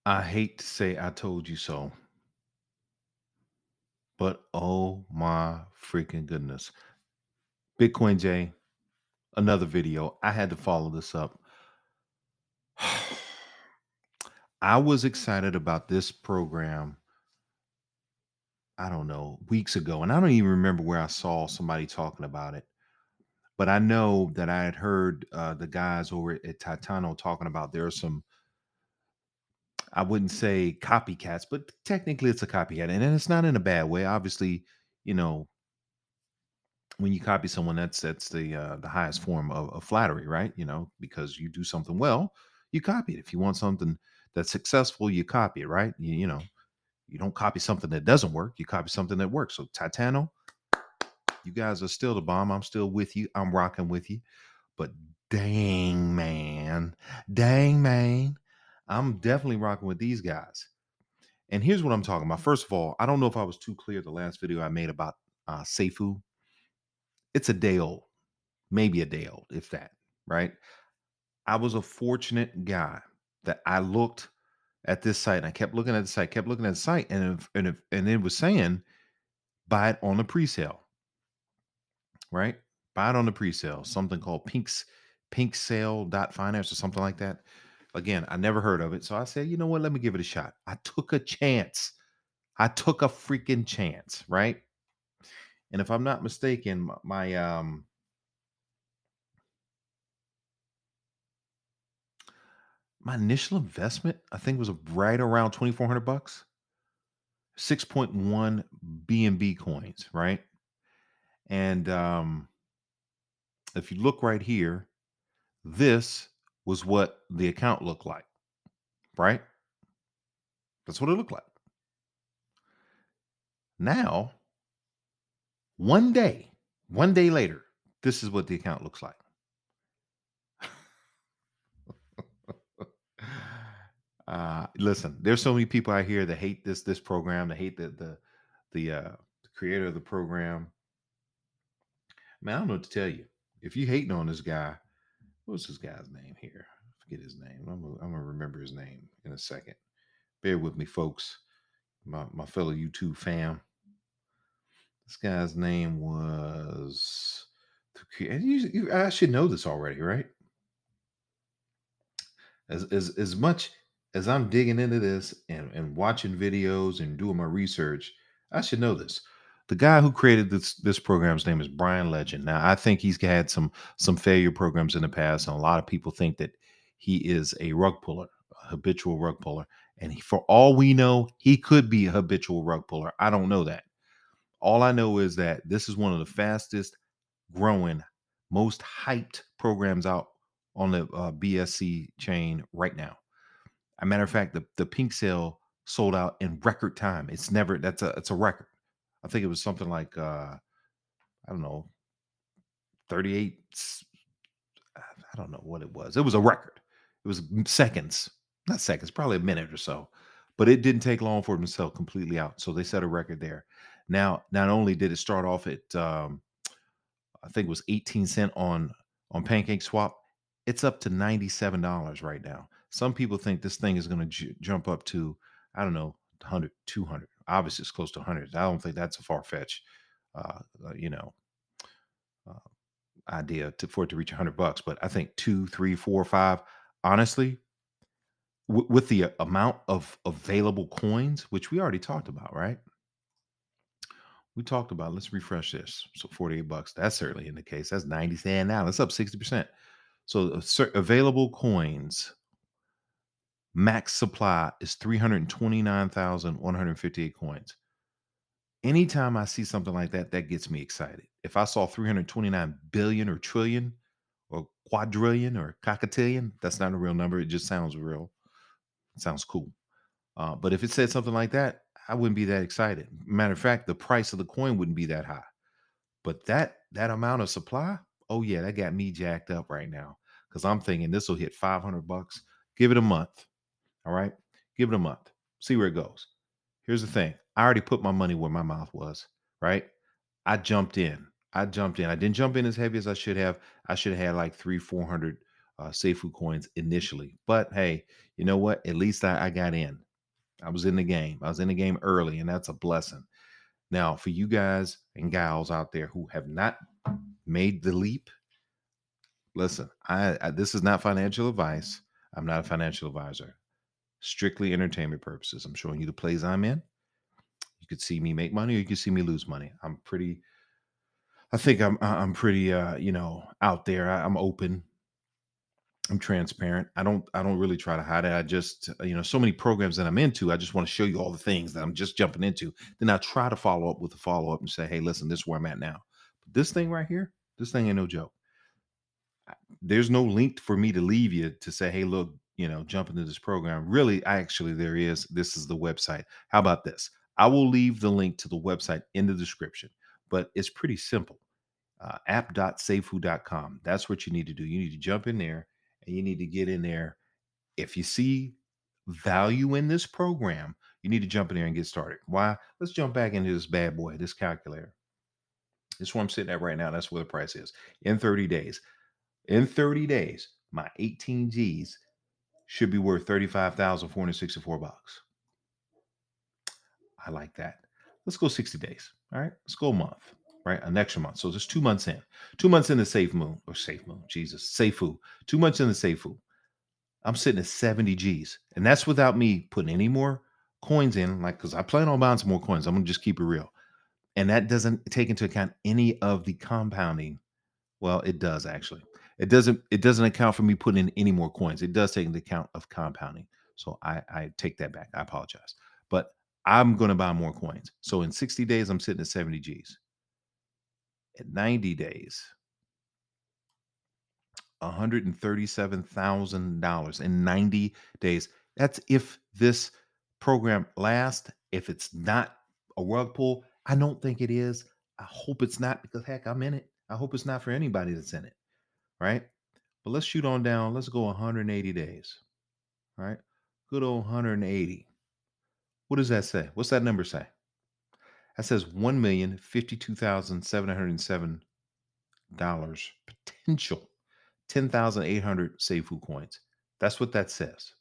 I hate to say I told you so, but oh my freaking goodness. Bitcoin J, another video. I had to follow this up. I was excited about this program, I don't know, weeks ago, and I don't even remember where I saw somebody talking about it. But I know that I had heard the guys over at Titano talking about there are some, I wouldn't say copycats, but technically it's a copycat. And it's not in a bad way. Obviously, you know, when you copy someone, that's the highest form of flattery, right? Because you do something well, you copy it. If you want something that's successful, you copy it, right? You don't copy something that doesn't work. You copy something that works. So Titano, you guys are still the bomb. I'm still with you. I'm rocking with you. But dang man, dang man, I'm definitely rocking with these guys. And here's what I'm talking about. First of all, I don't know if I was too clear the last video I made about Safuu. It's a day old, maybe a day old, if that, right? I was a fortunate guy that I looked at this site and I kept looking at the site, kept looking at the site, and it was saying buy it on the pre-sale, right? Buy it on the pre-sale, something called pink sale dot finance or something like that. Again, I never heard of it. So I said, you know what? Let me give it a shot. I took a chance. I took a freaking chance, right? And if I'm not mistaken, my initial investment, I think, was right around 2,400 bucks, 6.1 BNB coins, right? And if you look right here, this was what the account looked like, right? That's what it looked like. Now, one day, one day later, this is what the account looks like. Listen, there's so many people out here that hate this program, that hate the creator of the program. Man, I don't know what to tell you. If you hating on this guy, what's this guy's name here? I forget his name. I'm gonna remember his name in a second. Bear with me, folks. My fellow YouTube fam. This guy's name was. I should know this already, right? As much as I'm digging into this and watching videos and doing my research, I should know this. The guy who created this program's name is Brian Legend. Now, I think he's had some failure programs in the past, and a lot of people think that he is a rug puller, a habitual rug puller. And for all we know, he could be a habitual rug puller. I don't know that. All I know is that this is one of the fastest growing, most hyped programs out on the BSC chain right now. A matter of fact, the pink sale sold out in record time. It's a record. I think it was something like I don't know, 38 I don't know what it was. It was a record. It was seconds, not seconds, probably a minute or so. But it didn't take long for them to sell completely out. So they set a record there. Now, not only did it start off at I think it was 18 cent on Pancake Swap. It's up to $97 right now. Some people think this thing is going to jump up to, I don't know, 100, 200. Obviously, it's close to 100. I don't think that's a far fetched, uh, uh, you know, uh, idea for it to reach 100 bucks. But I think two, three, four, five. Honestly, with the amount of available coins, which we already talked about, right? We talked about. Let's refresh this. So 48 bucks. That's certainly in the case. That's 90 cent now. That's up 60%. So available coins, max supply is 329,158 coins. Anytime I see something like that, that gets me excited. If I saw 329 billion or trillion or quadrillion or cockatimillion, that's not a real number. It just sounds real. It sounds cool. But if it said something like that, I wouldn't be that excited. Matter of fact, the price of the coin wouldn't be that high. But that amount of supply, oh yeah, that got me jacked up right now because I'm thinking this will hit 500 bucks. Give it a month. All right, give it a month. See where it goes. Here's the thing. I already put my money where my mouth was. Right. I jumped in. I didn't jump in as heavy as I should have. I should have had like three, 400 Safuu coins initially. But hey, you know what? At least I got in. I was in the game. I was in the game early, and that's a blessing. Now, for you guys and gals out there who have not made the leap, listen, I this is not financial advice. I'm not a financial advisor. Strictly entertainment purposes. I'm showing you the plays I'm in. You could see me make money, or you could see me lose money. I think I'm pretty out there. I'm open. I'm transparent. I don't really try to hide it. I just so many programs that I'm into. I just want to show you all the things that I'm just jumping into. Then I try to follow up with a follow up and say, hey, listen, this is where I'm at now. But this thing right here, this thing ain't no joke. There's no link for me to leave you to say, hey, look, jump into this program. Really, actually, there is. This is the website. How about this? I will leave the link to the website in the description, but it's pretty simple. App.safewho.com. That's what you need to do. You need to jump in there and you need to get in there. If you see value in this program, you need to jump in there and get started. Why? Let's jump back into this bad boy, this calculator. This is where I'm sitting at right now. That's where the price is in 30 days. In 30 days, my 18 G's should be worth $35,464. I like that. Let's go 60 days. All right. Let's go a month, right? An extra month. So there's 2 months in. 2 months in the Safe Moon, Jesus, Safuu. 2 months in the Safuu. I'm sitting at 70 G's. And that's without me putting any more coins in, like, because I plan on buying some more coins. I'm going to just keep it real. And that doesn't take into account any of the compounding. Well, it does actually. It doesn't account for me putting in any more coins. It does take into account of compounding. So I take that back. I apologize. But I'm going to buy more coins. So in 60 days, I'm sitting at 70 G's. At 90 days, $137,000 in 90 days. That's if this program lasts. If it's not a rug pull, I don't think it is. I hope it's not because heck, I'm in it. I hope it's not for anybody that's in it, right? But let's shoot on down. Let's go 180 days, right? Good old 180. What does that say? What's that number say? That says 1,052,707 potential, 10,800 Safuu coins. That's what that says.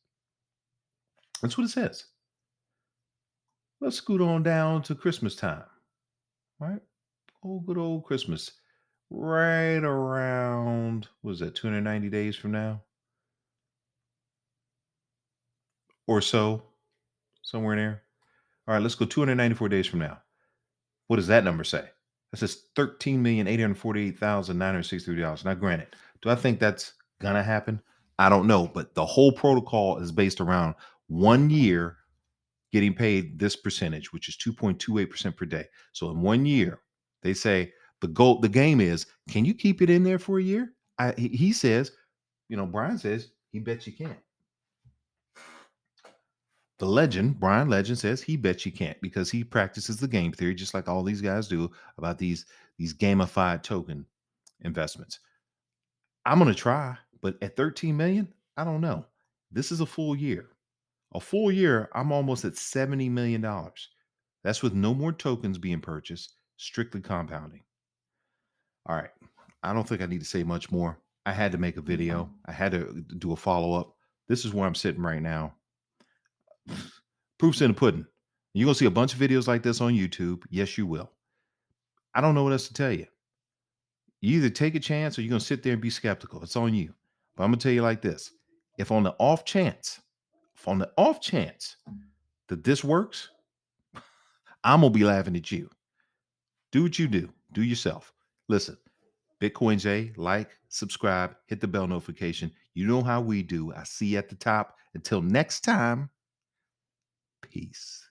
That's what it says. Let's scoot on down to Christmas time, right? Oh, good old Christmas. Right around, what is that, 290 days from now or so, somewhere in there. All right, let's go 294 days from now. What does that number say? That says $13,848,963. Now, granted, do I think that's gonna happen? I don't know, but the whole protocol is based around 1 year getting paid this percentage, which is 2.28% per day. So in 1 year, they say the game is, can you keep it in there for a year? He says, Brian says he bets you can't. The legend, Brian Legend, says he bets you can't because he practices the game theory just like all these guys do about these gamified token investments. I'm gonna try, but at 13 million, I don't know. This is a full year. A full year, I'm almost at $70 million. That's with no more tokens being purchased, strictly compounding. All right. I don't think I need to say much more. I had to make a video. I had to do a follow up. This is where I'm sitting right now. Proof's in the pudding. You're going to see a bunch of videos like this on YouTube. Yes, you will. I don't know what else to tell you. You either take a chance or you're going to sit there and be skeptical. It's on you. But I'm going to tell you like this. If on the off chance that this works, I'm going to be laughing at you. Do what you do. Do yourself. Listen, Bitcoin J, like, subscribe, hit the bell notification. You know how we do. I see you at the top. Until next time, peace.